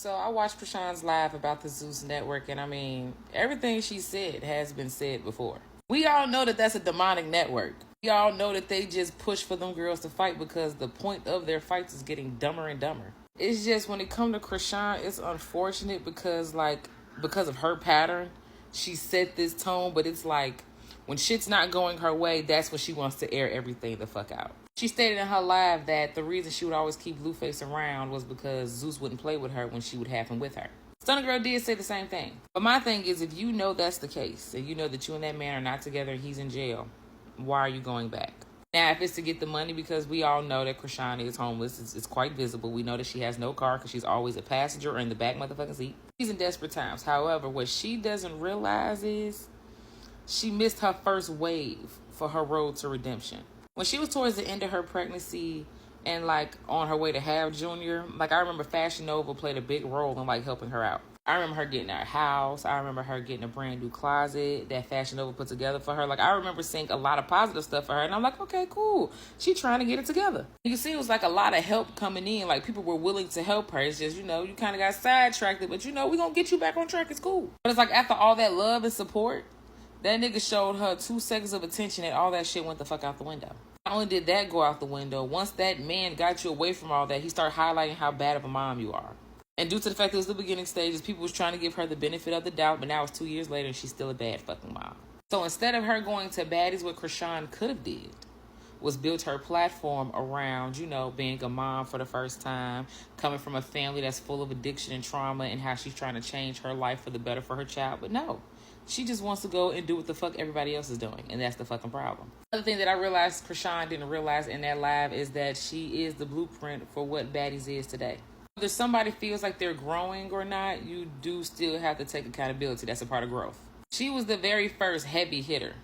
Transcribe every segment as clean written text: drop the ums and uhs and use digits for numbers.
So I watched Chrisean's live about the Zeus Network, and I mean, everything she said has been said before. We all know that that's a demonic network. We all know that they just push for them girls to fight because the point of their fights is getting dumber and dumber. It's just when it comes to Chrisean, it's unfortunate because of her pattern, she set this tone, but it's like when shit's not going her way, that's when she wants to air everything the fuck out. She stated in her live that the reason she would always keep Blueface around was because Zeus wouldn't play with her when she would have him with her. Stunna Girl did say the same thing. But my thing is, if you know that's the case, and you know that you and that man are not together and he's in jail, why are you going back? Now, if it's to get the money, because we all know that Chrisean is homeless, it's quite visible. We know that she has no car because she's always a passenger or in the back motherfucking seat. She's in desperate times. However, what she doesn't realize is she missed her first wave for her road to redemption. When she was towards the end of her pregnancy and like on her way to have Junior, like I remember Fashion Nova played a big role in like helping her out. I remember her getting her house. I remember her getting a brand new closet that Fashion Nova put together for her. Like I remember seeing a lot of positive stuff for her, and I'm like, okay, cool. She trying to get it together. You can see it was like a lot of help coming in. Like people were willing to help her. It's just, you know, you kind of got sidetracked, but you know, we're gonna get you back on track. It's cool. But it's like after all that love and support, that nigga showed her 2 seconds of attention and all that shit went the fuck out the window. Not only did that go out the window, once that man got you away from all that, he started highlighting how bad of a mom you are. And due to the fact that it was the beginning stages, people was trying to give her the benefit of the doubt, but now it's 2 years later and she's still a bad fucking mom. So instead of her going to Baddies, what Chrisean could have did was built her platform around, you know, being a mom for the first time, coming from a family that's full of addiction and trauma, and how she's trying to change her life for the better for her child. But no, she just wants to go and do what the fuck everybody else is doing, and that's the fucking problem. Another thing that I realized Chrisean didn't realize in that live is that she is the blueprint for what Baddies is today. Whether somebody feels like they're growing or not, you do still have to take accountability. That's a part of growth. She was the very first heavy hitter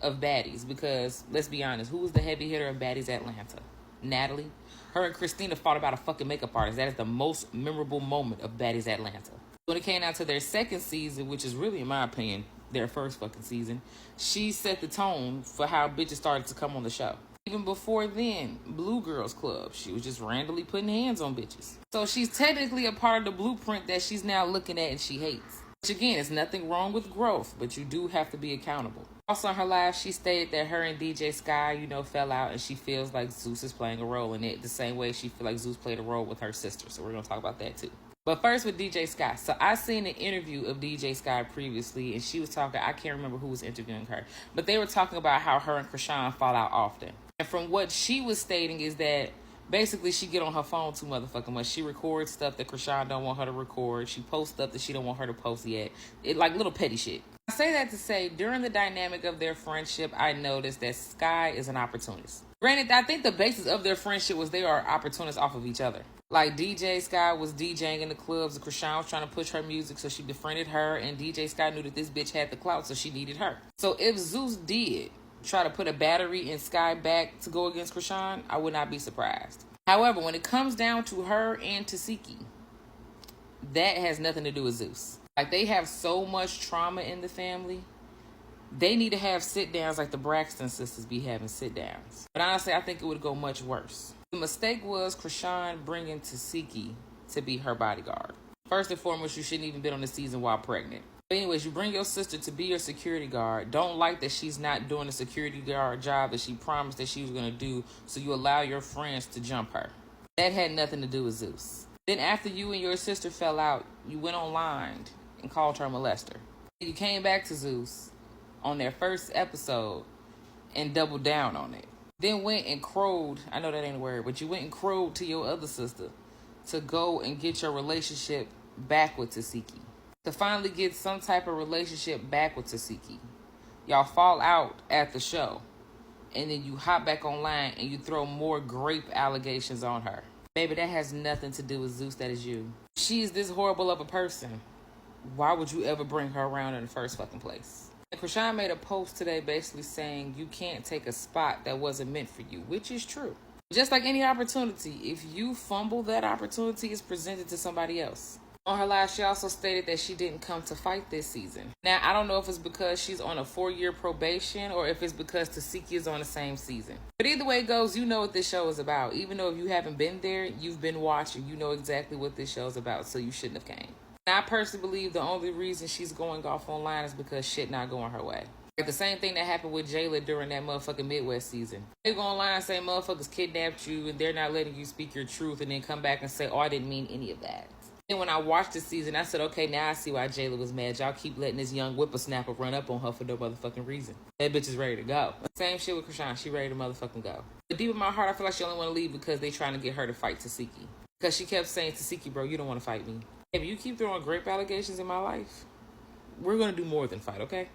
of Baddies because, let's be honest, who was the heavy hitter of Baddies Atlanta? Natalie. Her and Christina fought about a fucking makeup artist. That is the most memorable moment of Baddies Atlanta. When it came down to their second season, which is really, in my opinion, their first fucking season, she set the tone for how bitches started to come on the show. Even before then, Blue Girls Club, she was just randomly putting hands on bitches. So she's technically a part of the blueprint that she's now looking at and she hates. Which again, there's nothing wrong with growth, but you do have to be accountable. Also in her live, she stated that her and DJ Sky, you know, fell out and she feels like Zeus is playing a role in it the same way she feels like Zeus played a role with her sister. So we're going to talk about that too. But first with DJ Sky. So I seen an interview of DJ Sky previously, and she was talking, I can't remember who was interviewing her, but they were talking about how her and Chrisean fall out often. And from what she was stating is that basically she get on her phone too motherfucking much. She records stuff that Chrisean don't want her to record. She posts stuff that she don't want her to post yet. It like little petty shit. I say that to say during the dynamic of their friendship, I noticed that Sky is an opportunist. Granted, I think the basis of their friendship was they are opportunists off of each other. Like DJ Sky was DJing in the clubs and Chrisean was trying to push her music, so she befriended her, and DJ Sky knew that this bitch had the clout, so she needed her. So if Zeus did try to put a battery in Sky back to go against Chrisean, I would not be surprised. However, when it comes down to her and Tasiki, that has nothing to do with Zeus. Like, they have so much trauma in the family. They need to have sit-downs like the Braxton sisters be having sit-downs. But honestly, I think it would go much worse. The mistake was Chrisean bringing Tasiki to be her bodyguard. First and foremost, you shouldn't even been on the season while pregnant. But anyways, you bring your sister to be your security guard. Don't like that she's not doing the security guard job that she promised that she was going to do, so you allow your friends to jump her. That had nothing to do with Zeus. Then after you and your sister fell out, you went online and called her a molester. You came back to Zeus on their first episode and doubled down on it. Then went and crowed, I know that ain't a word, but you went and crowed to your other sister to go and get your relationship back with Tasiki. To finally get some type of relationship back with Tasiki. Y'all fall out at the show. And then you hop back online and you throw more grape allegations on her. Baby, that has nothing to do with Zeus, that is you. She is this horrible of a person. Why would you ever bring her around in the first fucking place? And Chrisean made a post today basically saying you can't take a spot that wasn't meant for you, which is true. Just like any opportunity, if you fumble that opportunity, it's presented to somebody else. On her live, she also stated that she didn't come to fight this season. Now, I don't know if it's because she's on a 4-year probation or if it's because Tasiki is on the same season. But either way it goes, you know what this show is about. Even though if you haven't been there, you've been watching. You know exactly what this show is about, so you shouldn't have came. And I personally believe the only reason she's going off online is because shit not going her way. Like the same thing that happened with Jayla during that motherfucking Midwest season. They go online and say motherfuckers kidnapped you and they're not letting you speak your truth, and then come back and say, oh, I didn't mean any of that. And when I watched the season, I said, okay, now I see why Jayla was mad. Y'all keep letting this young whippersnapper run up on her for no motherfucking reason. That bitch is ready to go. Same shit with Chrisean. She ready to motherfucking go. But deep in my heart, I feel like she only want to leave because they trying to get her to fight Tasiki. Because she kept saying, Tasiki, bro, you don't want to fight me. If you keep throwing grape allegations in my life, we're going to do more than fight, okay?